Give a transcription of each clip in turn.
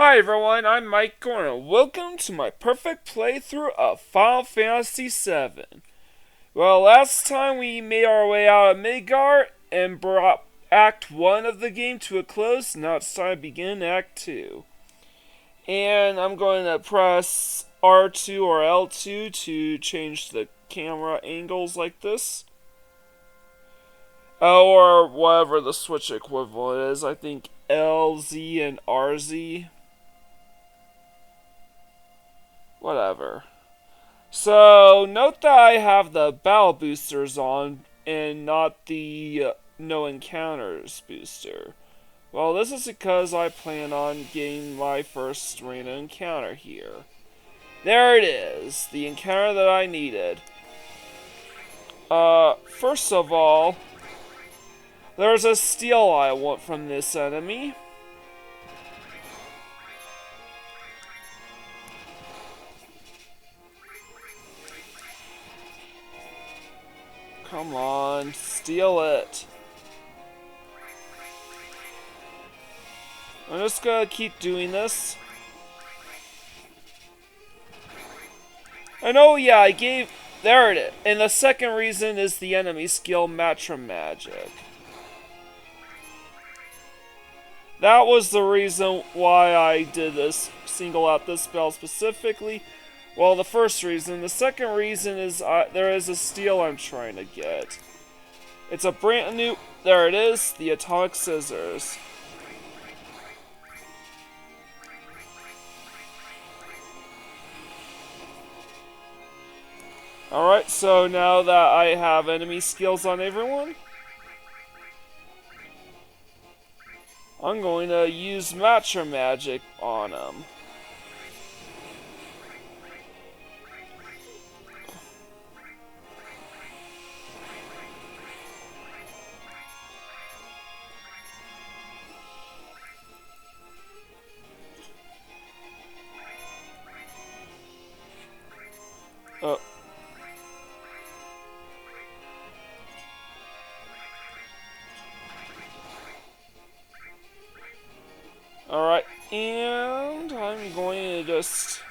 Hi everyone, I'm Mike Gorner. Welcome to my perfect playthrough of Final Fantasy VII. Well, last time we made our way out of Midgar and brought Act 1 of the game to a close. Now it's time to begin Act 2. And I'm going to press R2 or L2 to change the camera angles like this. Or whatever the Switch equivalent is. I think LZ and RZ. Whatever. So, note that I have the battle boosters on and not the no encounters booster. Well, this is because I plan on getting my first random encounter here. There it is, the encounter that I needed. First of all, there's a steal I want from this enemy. Come on, steal it. I'm just gonna keep doing this. And oh yeah, I gave... There it is. And the second reason is the enemy skill, Matra Magic. That was the reason why I did this, single out this spell specifically. Well, the first reason. The second reason is there is a steal I'm trying to get. It's a brand new... There it is, the Atomic Scissors. Alright, so now that I have enemy skills on everyone, I'm going to use Matra Magic on them. Alright, and I'm going to just...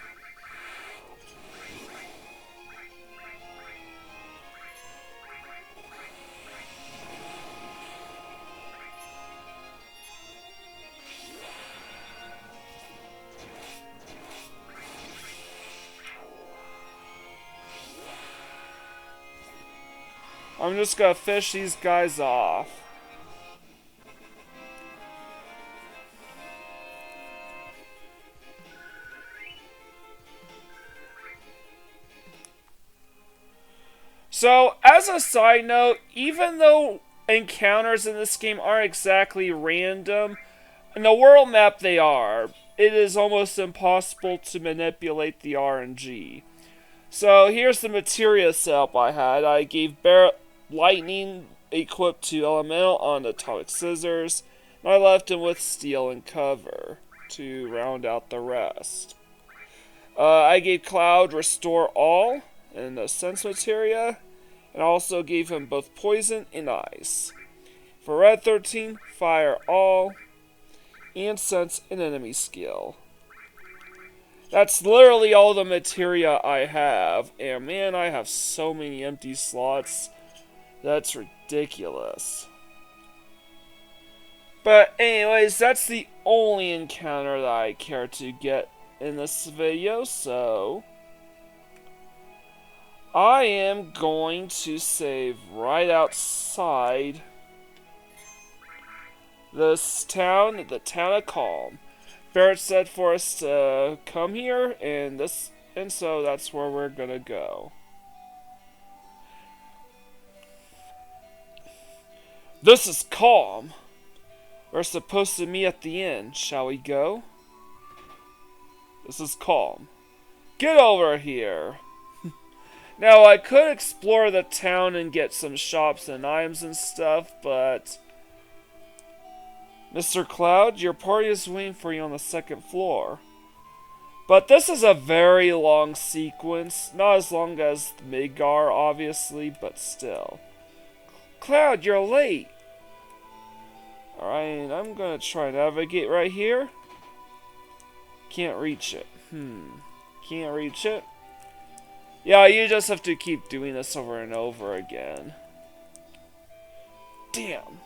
I'm just gonna fish these guys off. So, as a side note, even though encounters in this game aren't exactly random, in the world map they are. It is almost impossible to manipulate the RNG. So, here's the materia setup I had. I gave Barret lightning equipped to elemental on the Atomic Scissors, and I left him with steel and cover to round out the rest. I gave Cloud restore all in the sense materia, and also gave him both poison and ice. For Red 13, fire all, and sense an enemy skill. That's literally all the materia I have, and man, I have so many empty slots. That's ridiculous. But anyways, that's the only encounter that I care to get in this video, so I am going to save right outside this town, the town of Calm. Barret said for us to come here, and so that's where we're gonna go. This is Calm. We're supposed to meet at the inn. Shall we go? This is Calm. Get over here. Now, I could explore the town and get some shops and items and stuff, but... Mr. Cloud, your party is waiting for you on the second floor. But this is a very long sequence. Not as long as Midgar, obviously, but still. Cloud, you're late. Alright, I'm gonna try and navigate right here. Can't reach it. Can't reach it? Yeah, you just have to keep doing this over and over again. Damn.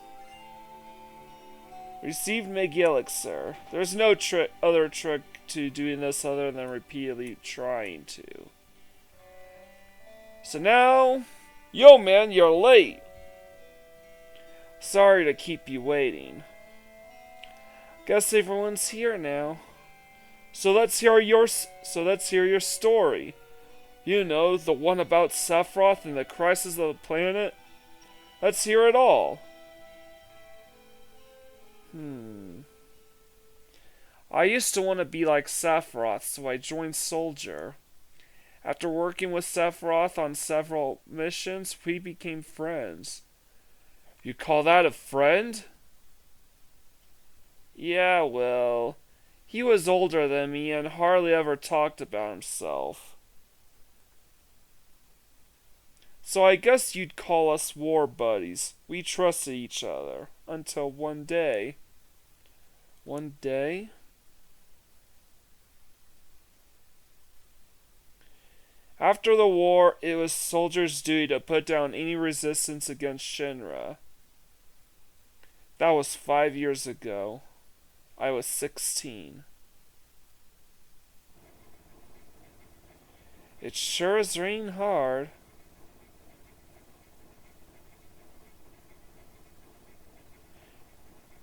Received Meg Elixir. There's no other trick to doing this other than repeatedly trying to. So now... Yo man, you're late! Sorry to keep you waiting. Guess everyone's here now. So let's hear your story. You know, the one about Sephiroth and the crisis of the planet? Let's hear it all. I used to want to be like Sephiroth, so I joined Soldier. After working with Sephiroth on several missions, we became friends. You call that a friend? Yeah, well, he was older than me and hardly ever talked about himself. So I guess you'd call us war buddies. We trusted each other. Until one day... One day? After the war, it was Soldier's duty to put down any resistance against Shinra. That was 5 years ago. I was 16. It sure is raining hard.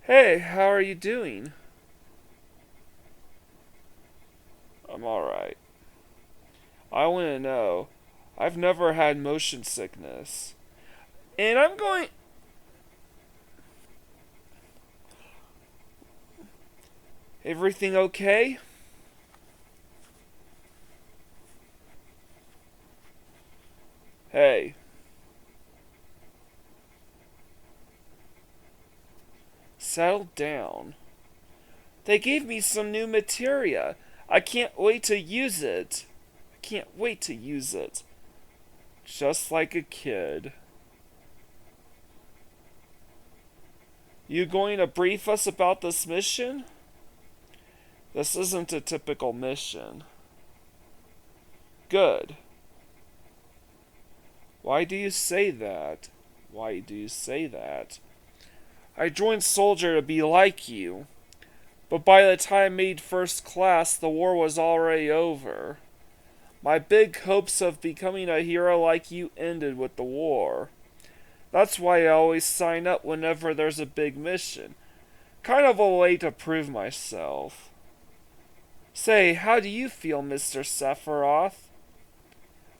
Hey, how are you doing? I'm alright. I want to know. I've never had motion sickness. And I'm going... Everything okay? Hey. Settle down. They gave me some new materia. I can't wait to use it. Can't wait to use it. Just like a kid. You going to brief us about this mission? This isn't a typical mission. Good. Why do you say that? Why do you say that? I joined Soldier to be like you. But by the time I made first class, the war was already over. My big hopes of becoming a hero like you ended with the war. That's why I always sign up whenever there's a big mission. Kind of a way to prove myself. Say, how do you feel, Mr. Sephiroth?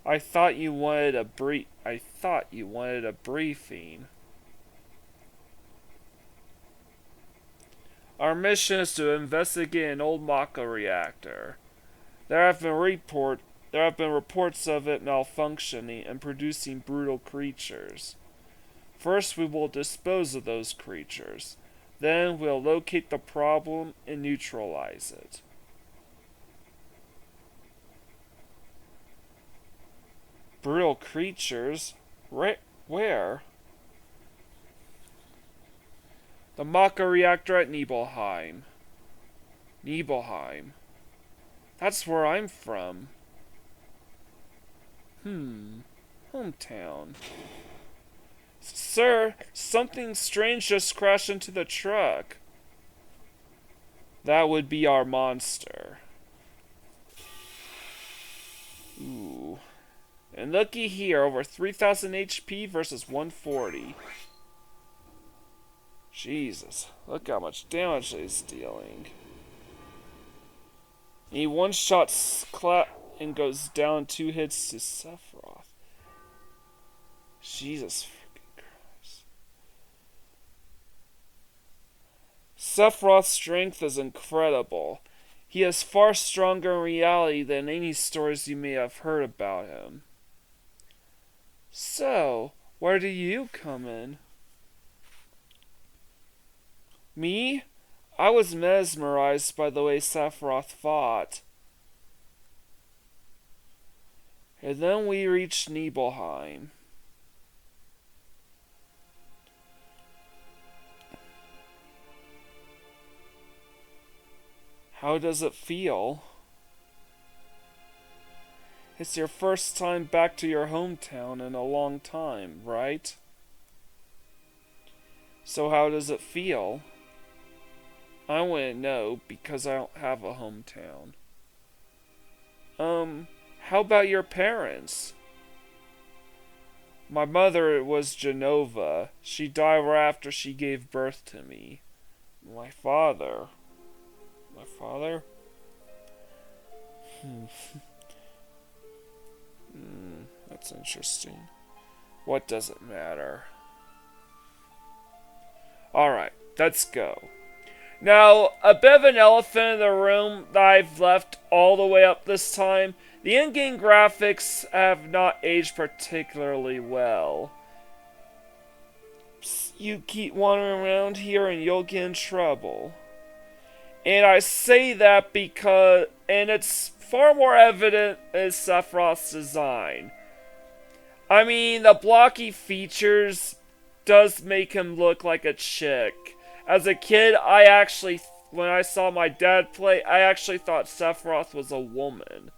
I thought you wanted a briefing. Our mission is to investigate an old Matra reactor. There have been reports of it malfunctioning and producing brutal creatures. First, we will dispose of those creatures. Then, we'll locate the problem and neutralize it. Brutal creatures? Where? The Matra reactor at Nibelheim. Nibelheim. That's where I'm from. Hometown. Sir, something strange just crashed into the truck. That would be our monster. Ooh. And looky here, over 3,000 HP versus 140. Jesus, look how much damage he's dealing. He one-shots and goes down 2 hits to Sephiroth. Jesus freaking Christ. Sephiroth's strength is incredible. He is far stronger in reality than any stories you may have heard about him. So, where do you come in? Me? I was mesmerized by the way Sephiroth fought. And then we reached Nibelheim. How does it feel? It's your first time back to your hometown in a long time, right? So how does it feel? I wouldn't know because I don't have a hometown. How about your parents? My mother was Genova. She died right after she gave birth to me. My father? My father? That's interesting. What does it matter? Alright, let's go. Now, a bit of an elephant in the room that I've left all the way up this time. The in-game graphics have not aged particularly well. Psst, you keep wandering around here and you'll get in trouble. And I say that because, and it's far more evident in Sephiroth's design. I mean, the blocky features does make him look like a chick. As a kid, when I saw my dad play, I actually thought Sephiroth was a woman.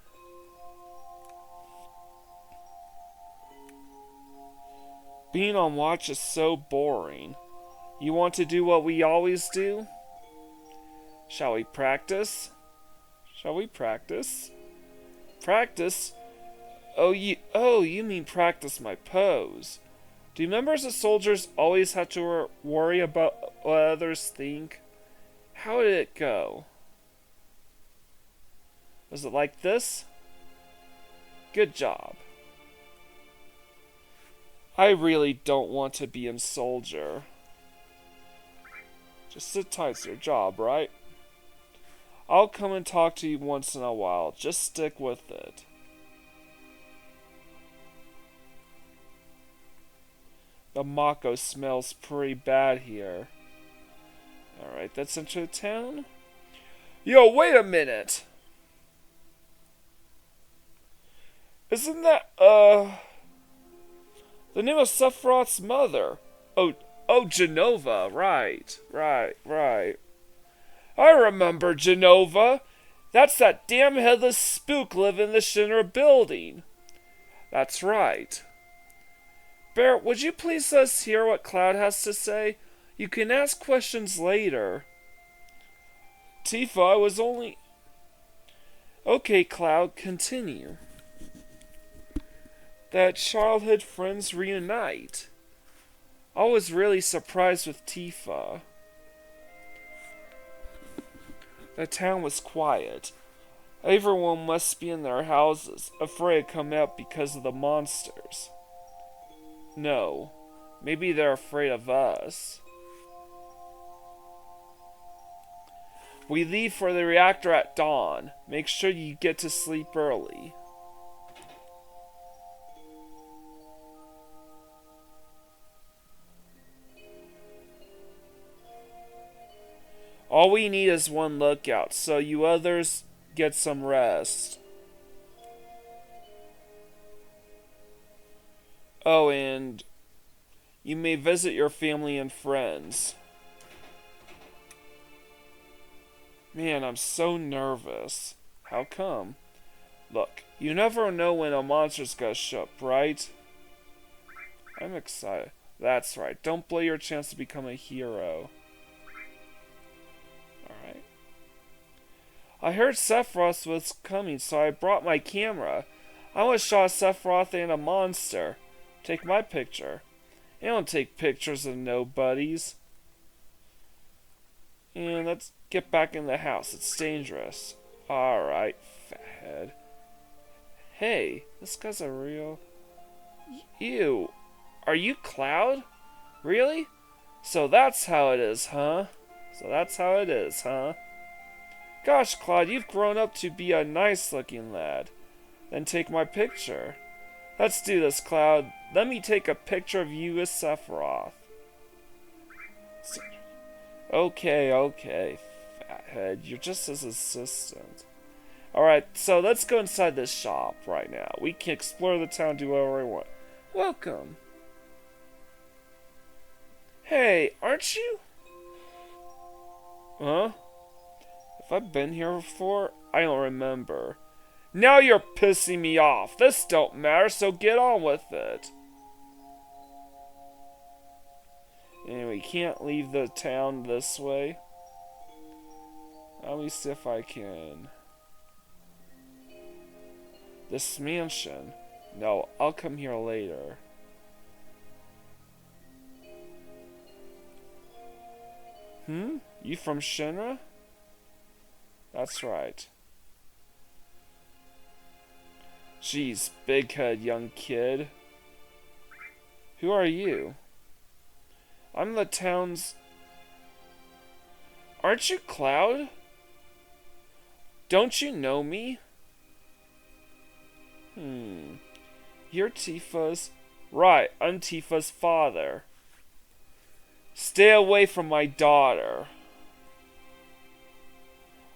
Being on watch is so boring. You want to do what we always do? Shall we practice? Shall we practice? Practice? Oh, you mean practice my pose. Do members of soldiers always have to worry about what others think? How did it go? Was it like this? Good job. I really don't want to be a soldier. Just sit tight, it's your job, right? I'll come and talk to you once in a while. Just stick with it. The Mako smells pretty bad here. Alright, let's enter the town. Yo, wait a minute! Isn't that, the name of Sephiroth's mother? Oh, Genova. Right. I remember Genova. That's that damn headless spook living in the Shinra building. That's right. Barret, would you please let us hear what Cloud has to say? You can ask questions later. Tifa, I was only... Okay, Cloud, continue. That childhood friends reunite. I was really surprised with Tifa. The town was quiet. Everyone must be in their houses, afraid to come out because of the monsters. No, maybe they're afraid of us. We leave for the reactor at dawn. Make sure you get to sleep early. All we need is one lookout, so you others get some rest. Oh, and you may visit your family and friends. Man, I'm so nervous. How come? Look, you never know when a monster's gonna show up, right? I'm excited. That's right. Don't blow your chance to become a hero. Alright. I heard Sephiroth was coming, so I brought my camera. I want to show Sephiroth and a monster. Take my picture. I don't take pictures of nobodies. And let's get back in the house. It's dangerous. Alright, fathead. Hey, this guy's a real... Ew. Are you Cloud? Really? So that's how it is, huh? Gosh, Cloud, you've grown up to be a nice-looking lad. Then take my picture. Let's do this, Cloud. Let me take a picture of you with Sephiroth. Okay, fathead. You're just his assistant. Alright, so let's go inside this shop right now. We can explore the town, do whatever we want. Welcome. Hey, aren't you? Huh? If Have I been here before? I don't remember. Now you're pissing me off. This don't matter, so get on with it. Anyway, can't leave the town this way. Let me see if I can. This mansion. No, I'll come here later. You from Shinra? That's right. Jeez, big head, young kid. Who are you? I'm the town's... Aren't you Cloud? Don't you know me? You're Tifa's... Right, I'm Tifa's father. Stay away from my daughter.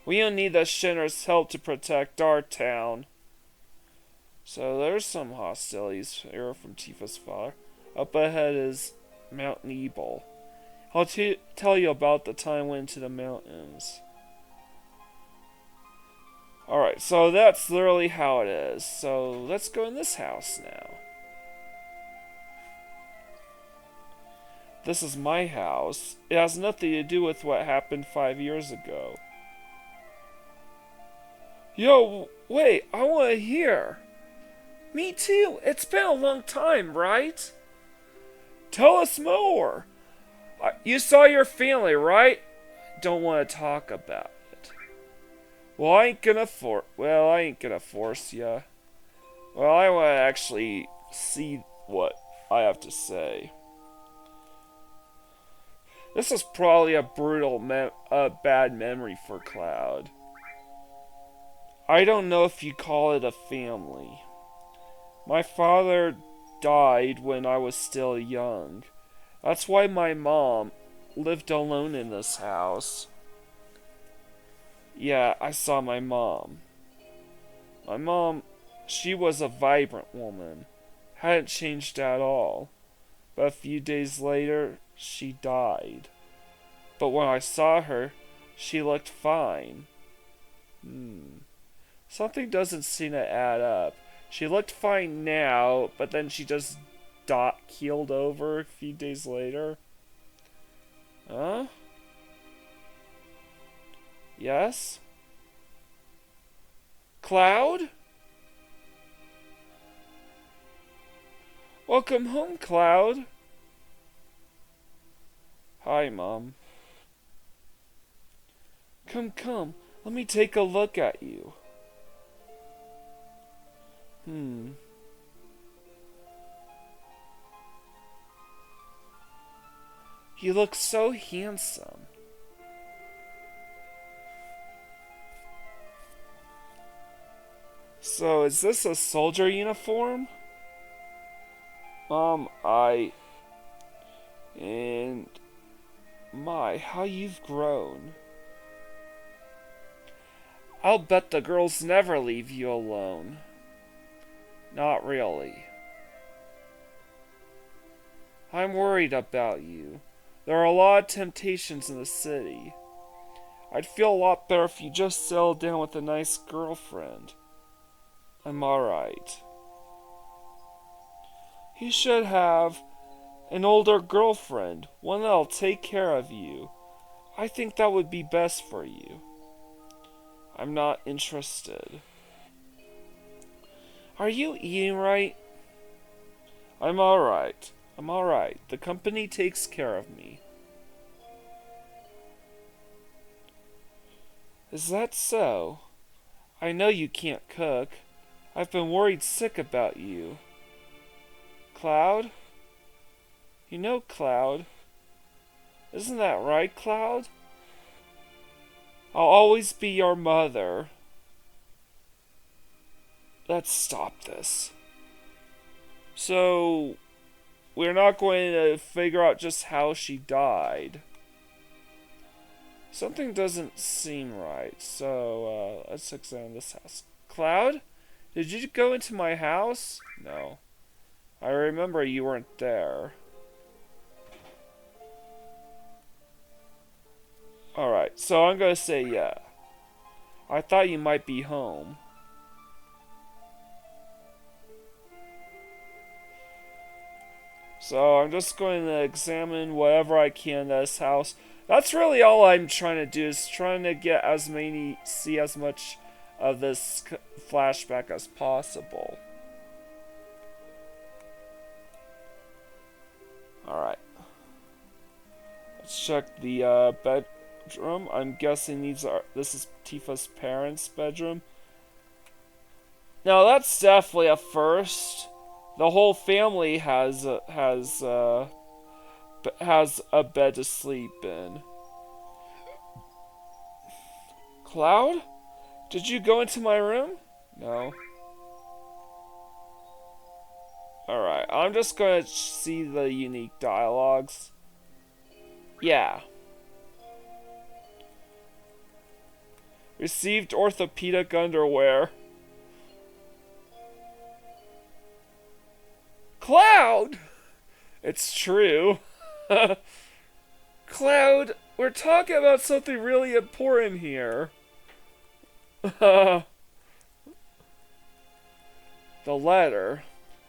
We don't need the Shinra's help to protect our town. So there's some hostilities here from Tifa's father. Up ahead is Mount Nibel. I'll tell you about the time I went to the mountains. Alright, so that's literally how it is. So let's go in this house now. This is my house. It has nothing to do with what happened 5 years ago. Yo, wait, I want to hear. Me too. It's been a long time, right? Tell us more. You saw your family, right? Don't want to talk about it. Well, I ain't gonna force ya. Well, I want to actually see what I have to say. This is probably a brutal, bad memory for Cloud. I don't know if you call it a family. My father died when I was still young. That's why my mom lived alone in this house. Yeah, I saw my mom. My mom, she was a vibrant woman. Hadn't changed at all. But a few days later, she died. But when I saw her, she looked fine. Something doesn't seem to add up. She looked fine now, but then she just keeled over a few days later. Huh? Yes? Cloud? Welcome home, Cloud. Hi, Mom. Come. Let me take a look at you. You look so handsome. So, is this a soldier uniform? And... My, how you've grown. I'll bet the girls never leave you alone. Not really. I'm worried about you. There are a lot of temptations in the city. I'd feel a lot better if you just settled down with a nice girlfriend. I'm alright. You should have an older girlfriend, one that'll take care of you. I think that would be best for you. I'm not interested. Are you eating right? I'm alright. The company takes care of me. Is that so? I know you can't cook. I've been worried sick about you. Cloud? You know Cloud. Isn't that right, Cloud? I'll always be your mother. Let's stop this. So, we're not going to figure out just how she died. Something doesn't seem right, so let's examine this house. Cloud? Did you go into my house? No. I remember you weren't there. Alright, so I'm going to say yeah. I thought you might be home. So I'm just going to examine whatever I can in this house. That's really all I'm trying to do, is trying to get see as much of this flashback as possible. Alright. Let's check the bedroom. I'm guessing this is Tifa's parents' bedroom. Now that's definitely a first. The whole family has a bed to sleep in. Cloud? Did you go into my room? No. Alright, I'm just gonna see the unique dialogues. Yeah. Received orthopedic underwear. Cloud! It's true. Cloud, we're talking about something really important here. The letter.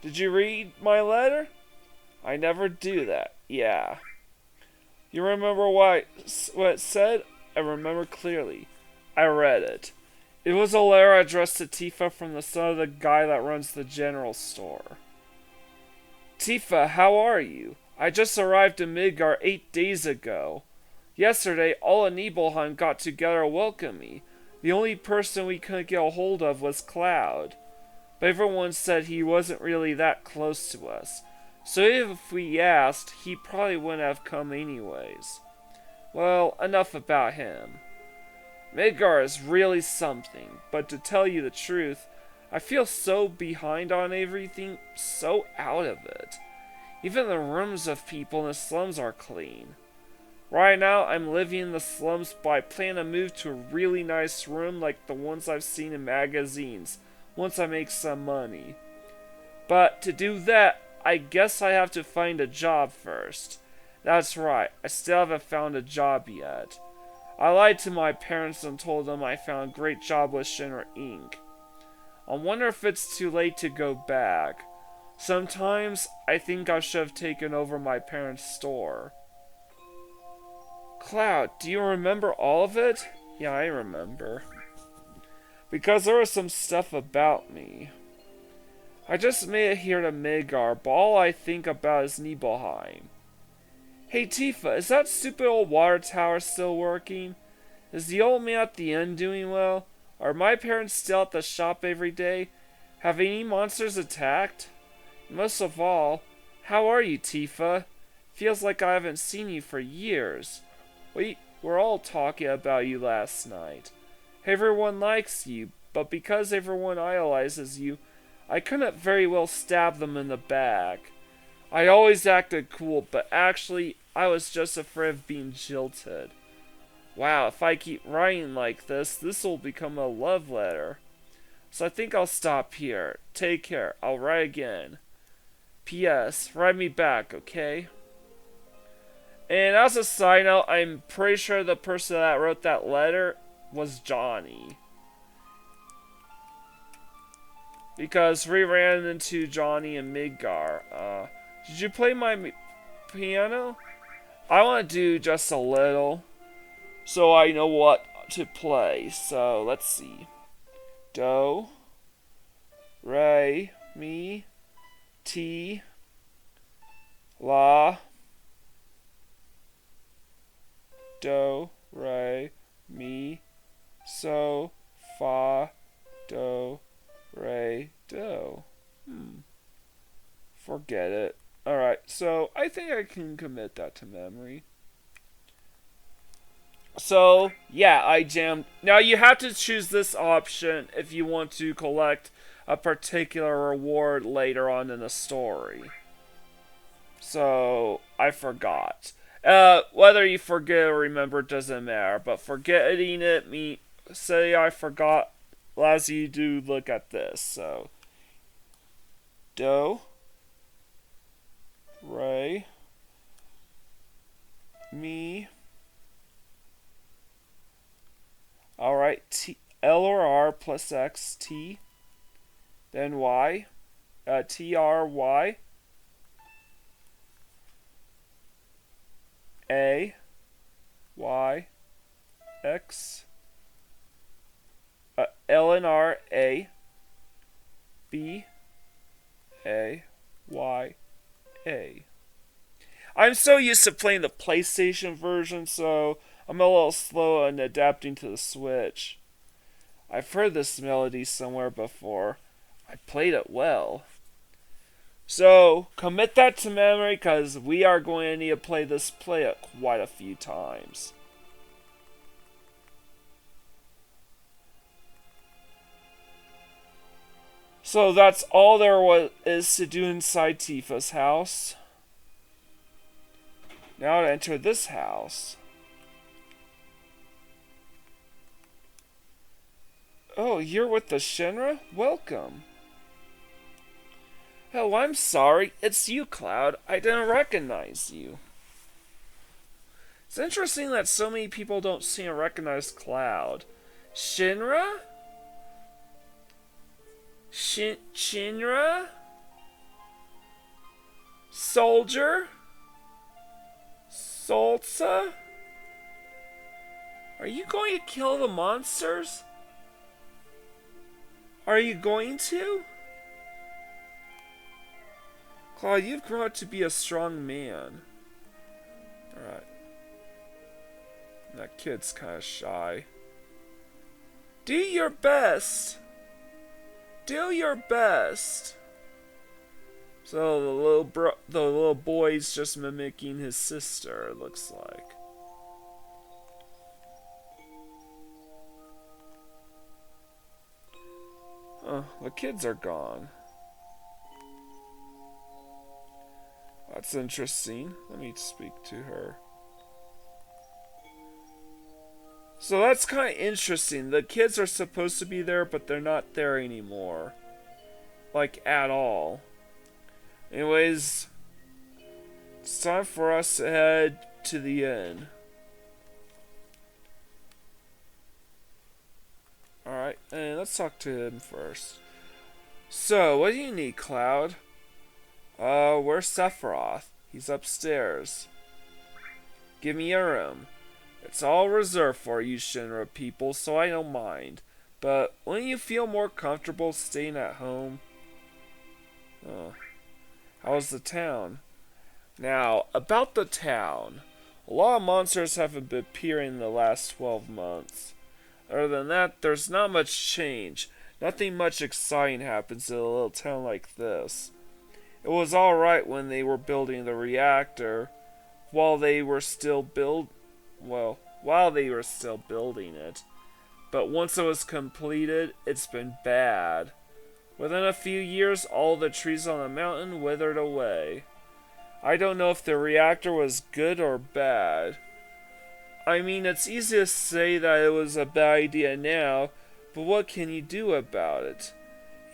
Did you read my letter? I never do that. Yeah. You remember what it said? I remember clearly. I read it. It was a letter addressed to Tifa from the son of the guy that runs the general store. Tifa, how are you? I just arrived in Midgar 8 days ago. Yesterday, all of Nibelheim got together to welcome me. The only person we couldn't get a hold of was Cloud. But everyone said he wasn't really that close to us. So if we asked, he probably wouldn't have come anyways. Well, enough about him. Midgar is really something, but to tell you the truth, I feel so behind on everything, so out of it. Even the rooms of people in the slums are clean. Right now, I'm living in the slums, but I plan to move to a really nice room like the ones I've seen in magazines, once I make some money. But to do that, I guess I have to find a job first. That's right, I still haven't found a job yet. I lied to my parents and told them I found a great job with Shinra Inc. I wonder if it's too late to go back. Sometimes I think I should have taken over my parents' store. Cloud, do you remember all of it? Yeah, I remember. Because there was some stuff about me. I just made it here to Midgar, but all I think about is Nibelheim. Hey Tifa, is that stupid old water tower still working? Is the old man at the inn doing well? Are my parents still at the shop every day? Have any monsters attacked? Most of all, how are you, Tifa? Feels like I haven't seen you for years. We were all talking about you last night. Everyone likes you, but because everyone idolizes you, I couldn't very well stab them in the back. I always acted cool, but actually, I was just afraid of being jilted. Wow, if I keep writing like this will become a love letter. So I think I'll stop here. Take care. I'll write again. P.S. Write me back, okay? And as a side note, I'm pretty sure the person that wrote that letter was Johnny. Because we ran into Johnny in Midgar. Did you play my piano? I want to do just a little, so I know what to play. So let's see. Do, re, mi, ti, la, do, re, mi, so, fa, do, re, do. Forget it. Alright, so I think I can commit that to memory. So, yeah, I jammed. Now, you have to choose this option if you want to collect a particular reward later on in the story. So, I forgot. Whether you forget or remember doesn't matter, but forgetting it, say I forgot, allows you to look at this. So, do, re, mi. Alright, L or R plus X, T, then Y, T, R, Y, A, Y, X, L and R, A, B, A, Y, A. I'm so used to playing the PlayStation version, so I'm a little slow in adapting to the Switch. I've heard this melody somewhere before. I played it well. So, commit that to memory, because we are going to need to play it quite a few times. So that's all there is to do inside Tifa's house. Now to enter this house. Oh, you're with the Shinra? Welcome. Oh, I'm sorry. It's you, Cloud. I didn't recognize you. It's interesting that so many people don't seem to recognize Cloud. Shinra? Shinra? Soldier? Salsa? Are you going to kill the monsters? Are you going to? Cloud, you've grown up to be a strong man. Alright. That kid's kind of shy. Do your best. Do your best. So the little boy's just mimicking his sister, it looks like. Oh, the kids are gone. That's interesting. Let me speak to her. So that's kind of interesting. The kids are supposed to be there, but they're not there anymore. Like, at all. Anyways, it's time for us to head to the inn. Alright, and let's talk to him first. So, what do you need, Cloud? Where's Sephiroth? He's upstairs. Give me a room. It's all reserved for you Shinra people, so I don't mind. But wouldn't you feel more comfortable staying at home? Oh. How's the town? Now, about the town. A lot of monsters haven't been appearing in the last 12 months. Other than that, there's not much change. Nothing much exciting happens in a little town like this. It was alright when they were building the reactor, while they were still building it. But once it was completed, it's been bad. Within a few years, all the trees on the mountain withered away. I don't know if the reactor was good or bad. I mean, it's easy to say that it was a bad idea now, but what can you do about it?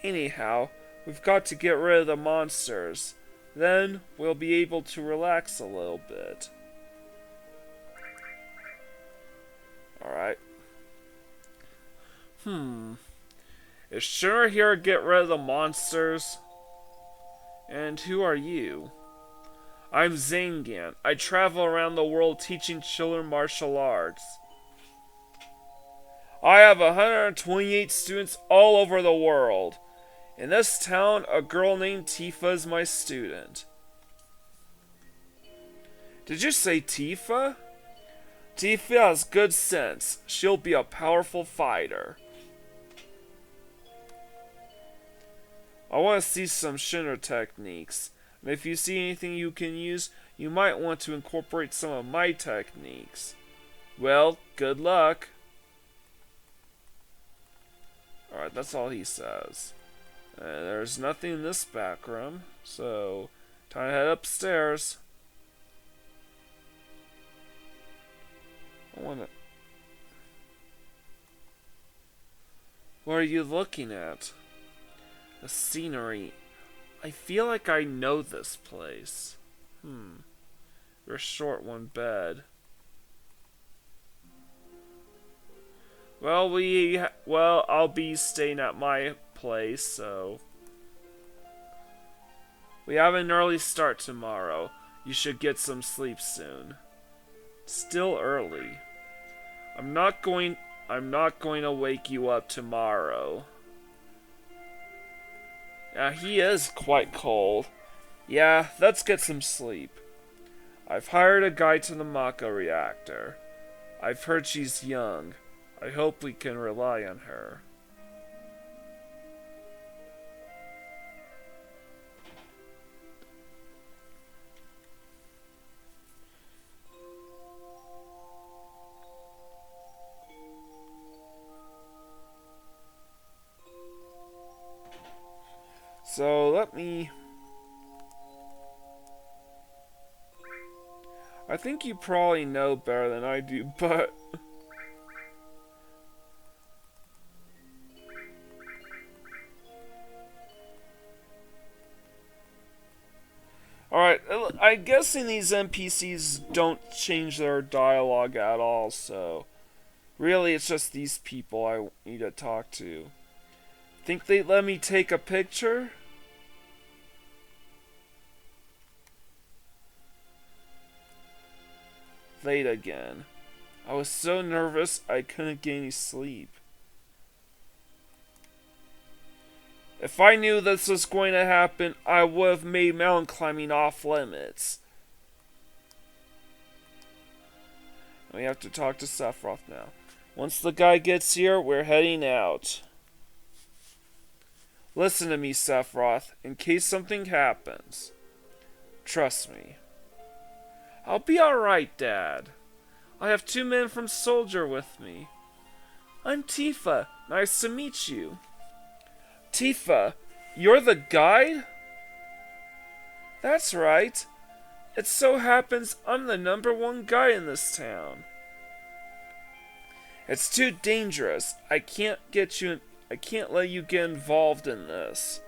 Anyhow, we've got to get rid of the monsters. Then, we'll be able to relax a little bit. Alright. Is Shinra here to get rid of the monsters? And who are you? I'm Zangan. I travel around the world teaching children martial arts. I have 128 students all over the world. In this town, a girl named Tifa is my student. Did you say Tifa? Tifa has good sense. She'll be a powerful fighter. I want to see some Shinra techniques. And if you see anything you can use, you might want to incorporate some of my techniques. Well, good luck. Alright, that's all he says. There's nothing in this back room, so time to head upstairs. What are you looking at? The scenery. I feel like I know this place. There's short one bed. Well, I'll be staying at my place, so we have an early start tomorrow. You should get some sleep soon. Still early. I'm not going to wake you up tomorrow. Yeah, he is quite cold. Yeah, let's get some sleep. I've hired a guide to the Mako reactor. I've heard she's young. I hope we can rely on her. So let me... I think you probably know better than I do, but... Alright, I'm guessing these NPCs don't change their dialogue at all, so... Really, it's just these people I need to talk to. Think they'd let me take a picture? Late again. I was so nervous I couldn't get any sleep. If I knew this was going to happen, I would have made mountain climbing off limits. We have to talk to Sephiroth now. Once the guy gets here, we're heading out. Listen to me, Sephiroth, in case something happens. Trust me. I'll be alright, Dad. I have 2 men from Soldier with me. I'm Tifa. Nice to meet you. Tifa, you're the guide? That's right. It so happens I'm the #1 guy in this town. It's too dangerous. I can't let you get involved in this.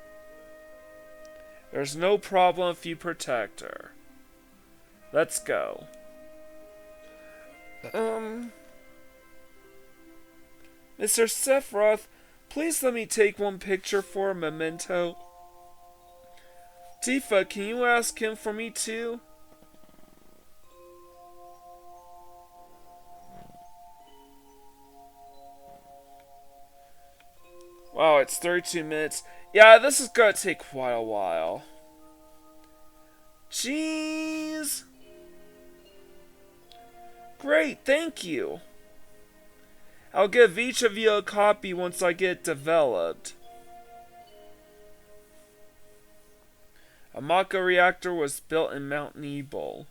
There's no problem if you protect her. Let's go. Mr. Sephiroth, please let me take one picture for a memento. Tifa, can you ask him for me too? Wow, it's 32 minutes. Yeah, this is gonna take quite a while. Jeez! Great, thank you. I'll give each of you a copy once I get it developed. A Mako reactor was built in Mount Nibel.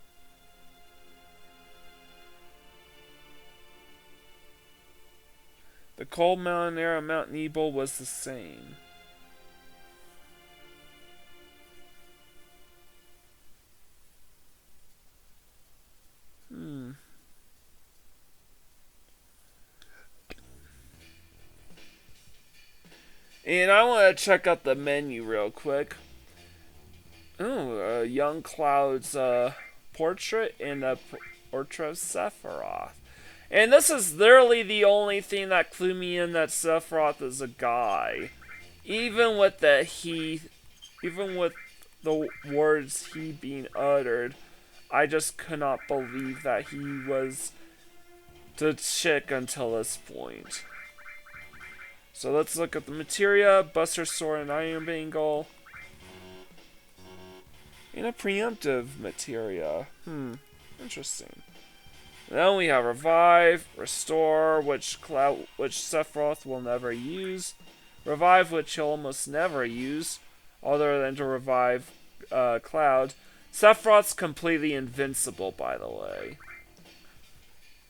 The cold mountain air of Mount Nibel was the same. And I want to check out the menu real quick. Ooh, young Cloud's portrait and a portrait of Sephiroth. And this is literally the only thing that clued me in that Sephiroth is a guy. Even with the words he being uttered, I just could not believe that he was the chick until this point. So let's look at the materia, Buster Sword and Iron Bangle. And a preemptive materia. Interesting. Then we have Revive, Restore, which Sephiroth will never use. Revive, which he'll almost never use, other than to revive Cloud. Sephiroth's completely invincible, by the way.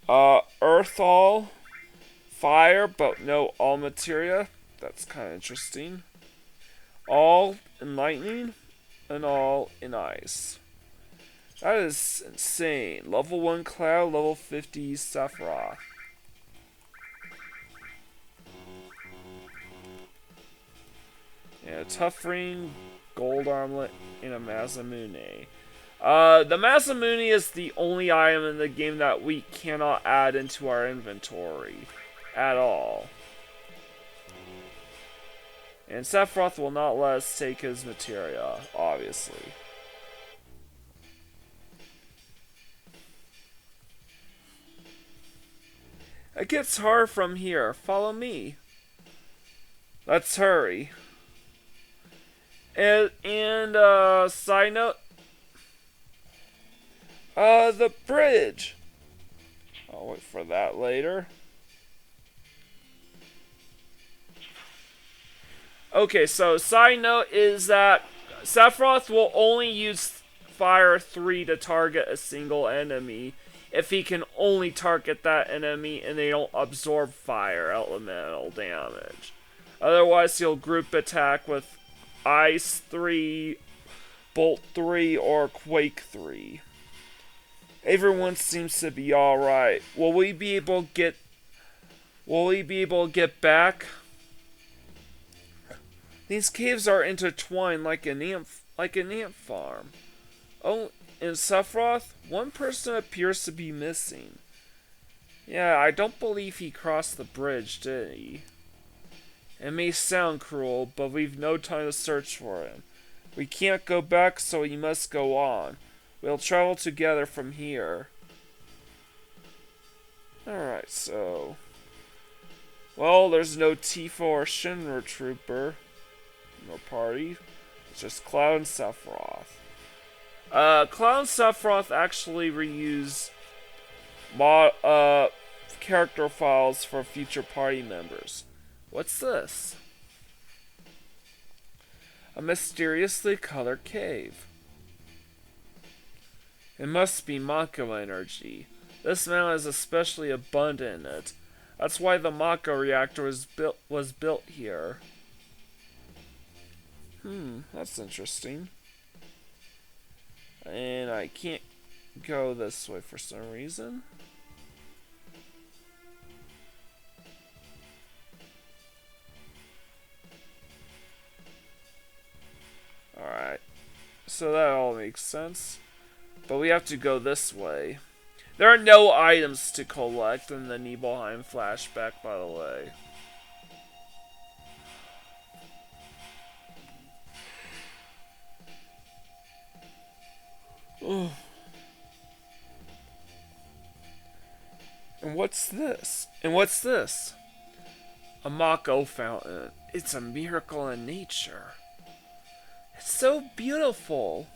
Earth All. Fire, but no all materia. That's kind of interesting. All in lightning, and all in ice. That is insane. Level 1 Cloud, level 50 Sephiroth. And a Tough Ring, Gold Armlet, and a Masamune. The Masamune is the only item in the game that we cannot add into our inventory. at all. And Sephiroth will not let us take his materia, obviously. It gets hard from here. Follow me. Let's hurry. And side note, the bridge. I'll wait for that later. Okay, so side note is that Sephiroth will only use Fire 3 to target a single enemy if he can only target that enemy and they don't absorb fire elemental damage. Otherwise, he'll group attack with Ice 3, Bolt 3, or Quake 3. Everyone seems to be alright. Will we be able to get back? These caves are intertwined like an ant farm. Oh, in Sephiroth, one person appears to be missing. Yeah, I don't believe he crossed the bridge, did he? It may sound cruel, but we've no time to search for him. We can't go back, so we must go on. We'll travel together from here. Alright, so... Well, there's no Tifa or Shinra Trooper. No party. It's just Cloud and Sephiroth. Cloud and Sephiroth actually reuse character files for future party members. What's this? A mysteriously colored cave. It must be Mako energy. This mountain is especially abundant in it. That's why the Mako reactor was built here. That's interesting. And I can't go this way for some reason. Alright. So that all makes sense. But we have to go this way. There are no items to collect in the Nibelheim flashback, by the way. And what's this? A Mako fountain. It's a miracle in nature. It's so beautiful.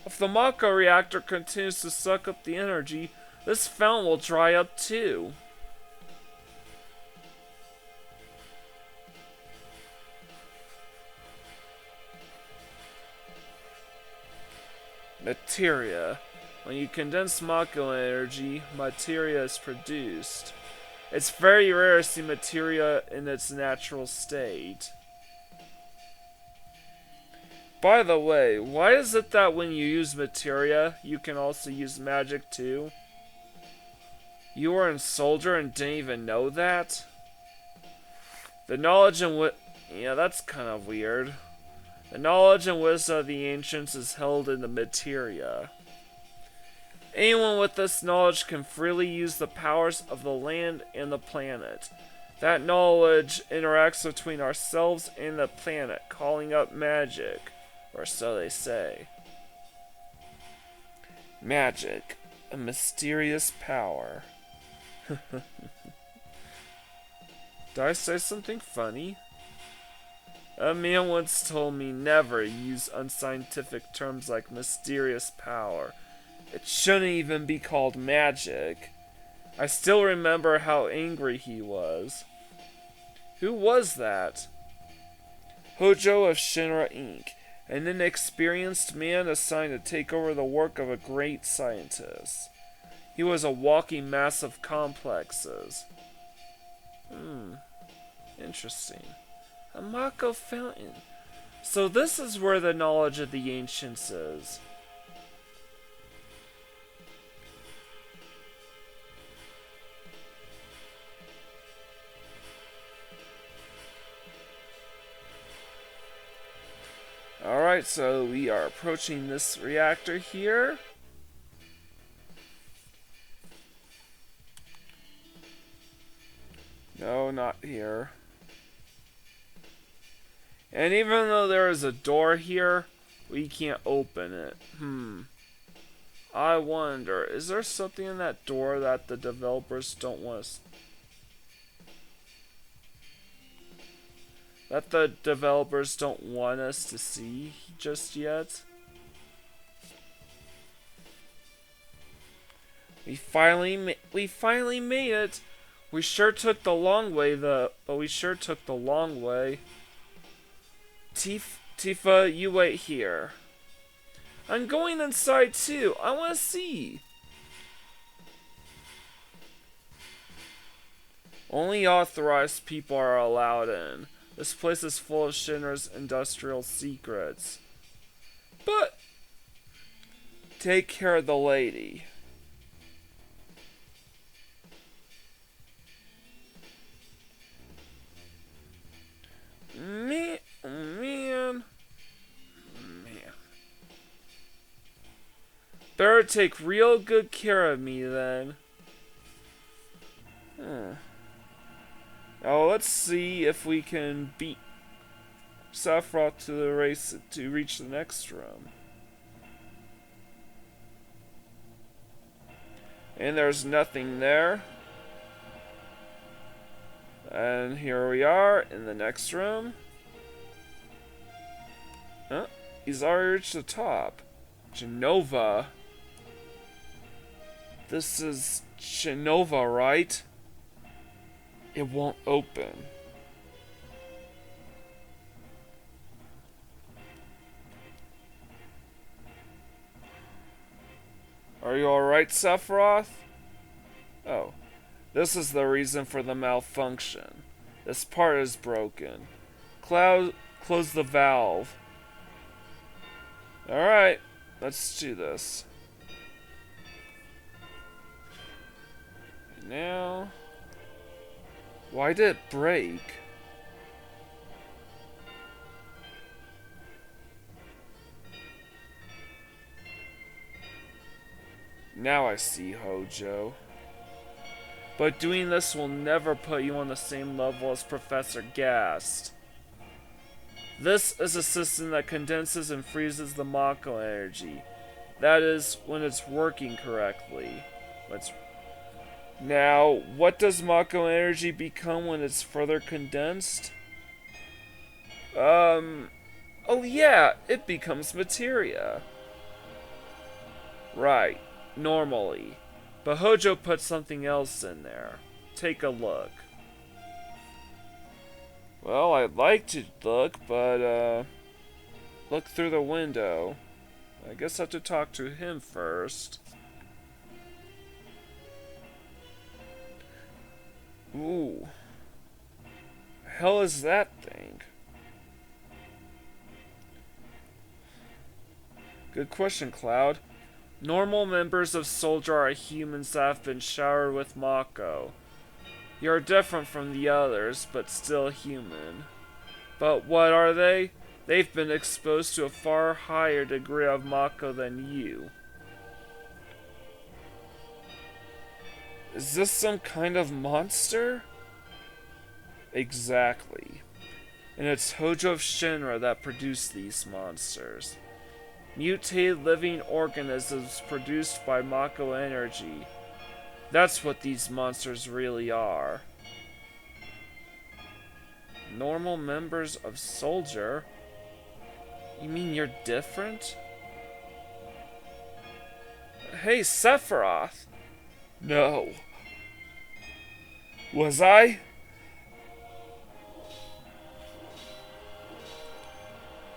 If the Mako reactor continues to suck up the energy, this fountain will dry up too. Materia. When you condense Mako energy, materia is produced. It's very rare to see materia in its natural state. By the way, why is it that when you use materia, you can also use magic too? You were in Soldier and didn't even know that? The knowledge and yeah, that's kind of weird. The knowledge and wisdom of the ancients is held in the materia. Anyone with this knowledge can freely use the powers of the land and the planet. That knowledge interacts between ourselves and the planet, calling up magic. Or so they say. Magic. A mysterious power. Did I say something funny? A man once told me never use unscientific terms like mysterious power. It shouldn't even be called magic. I still remember how angry he was. Who was that? Hojo of Shinra Inc., an inexperienced man assigned to take over the work of a great scientist. He was a walking mass of complexes. Interesting. A Mako fountain. So this is where the knowledge of the ancients is. Alright, Alright, so we are approaching this reactor here. No, not here. And even though there is a door here, we can't open it. I wonder, is there something in that door that the developers don't want us... that the developers don't want us to see just yet? We finally made it. We sure took the long way, but we sure took the long way. Tifa, you wait here. I'm going inside too. I want to see. Only authorized people are allowed in. This place is full of Shinra's industrial secrets. But take care of the lady. Man. Better take real good care of me then. Now let's see if we can beat Sephiroth to the race to reach the next room. And there's nothing there. And here we are in the next room. Huh? He's already reached the top. Genova. This is Genova, right? It won't open. Are you alright, Sephiroth? Oh. This is the reason for the malfunction. This part is broken. Cloud, close the valve. Alright, let's do this. Now... why did it break? Now I see, Hojo. But doing this will never put you on the same level as Professor Gast. This is a system that condenses and freezes the Mako energy. That is, when it's working correctly. Now, what does Mako energy become when it's further condensed? Oh yeah, it becomes materia. Right, normally. But Hojo put something else in there. Take a look. Well, I'd like to look, but, look through the window. I guess I have to talk to him first. Ooh. The hell is that thing? Good question, Cloud. Normal members of Soldier are humans that have been showered with Mako. You are different from the others, but still human. But what are they? They've been exposed to a far higher degree of Mako than you. Is this some kind of monster? Exactly. And it's Hojo of Shinra that produced these monsters. Mutated living organisms produced by Mako energy. That's what these monsters really are. Normal members of Soldier? You mean you're different? Hey, Sephiroth! No. Was I?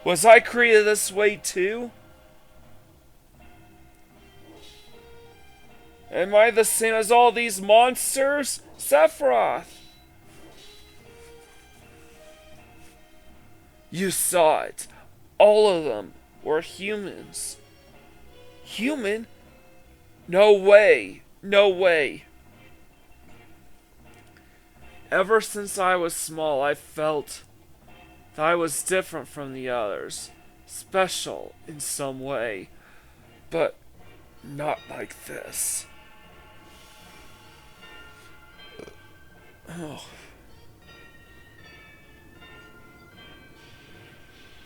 Was I created this way too? Am I the same as all these monsters? Sephiroth! You saw it. All of them were humans. Human? No way. No way. Ever since I was small, I felt that I was different from the others. special in some way, but not like this. Oh.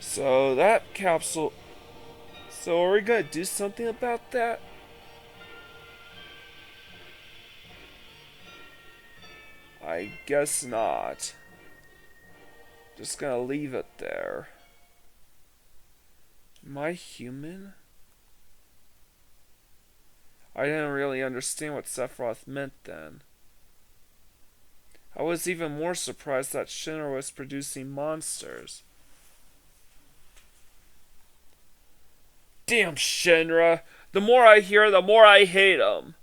So that capsule. So are we gonna do something about that? I guess not. Just gonna leave it there. Am I human? I didn't really understand what Sephiroth meant then. I was even more surprised that Shinra was producing monsters. Damn Shinra! The more I hear, the more I hate them.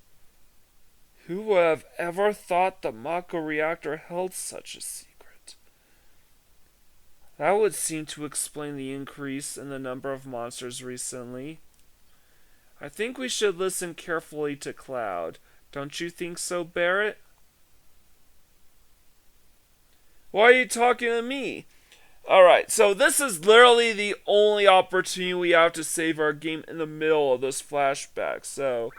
Who would have ever thought the Mako reactor held such a secret? That would seem to explain the increase in the number of monsters recently. I think we should listen carefully to Cloud. Don't you think so, Barret? Why are you talking to me? Alright, so this is literally the only opportunity we have to save our game in the middle of this flashback. So,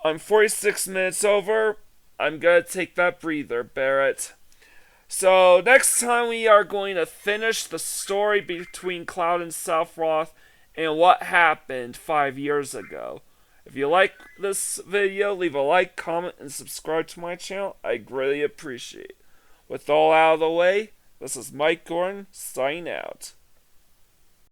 I'm 46 minutes over. I'm gonna take that breather, Barret. So, next time we are going to finish the story between Cloud and Sephiroth and what happened 5 years ago. If you like this video, leave a like, comment, and subscribe to my channel. I greatly appreciate it. With all out of the way, this is Mike Gordon, signing out.